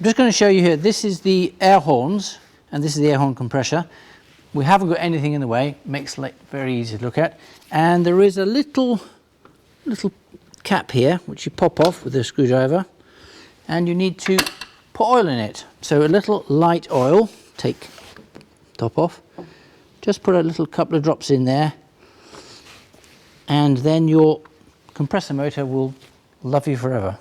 I'm just going to show you here, this is the air horns, and this is the air horn compressor. We haven't got anything in the way, makes it very easy to look at. And there is a little cap here, which you pop off with a screwdriver, and you need to put oil in it. So a little light oil, take top off, just put a little couple of drops in there, and then your compressor motor will love you forever.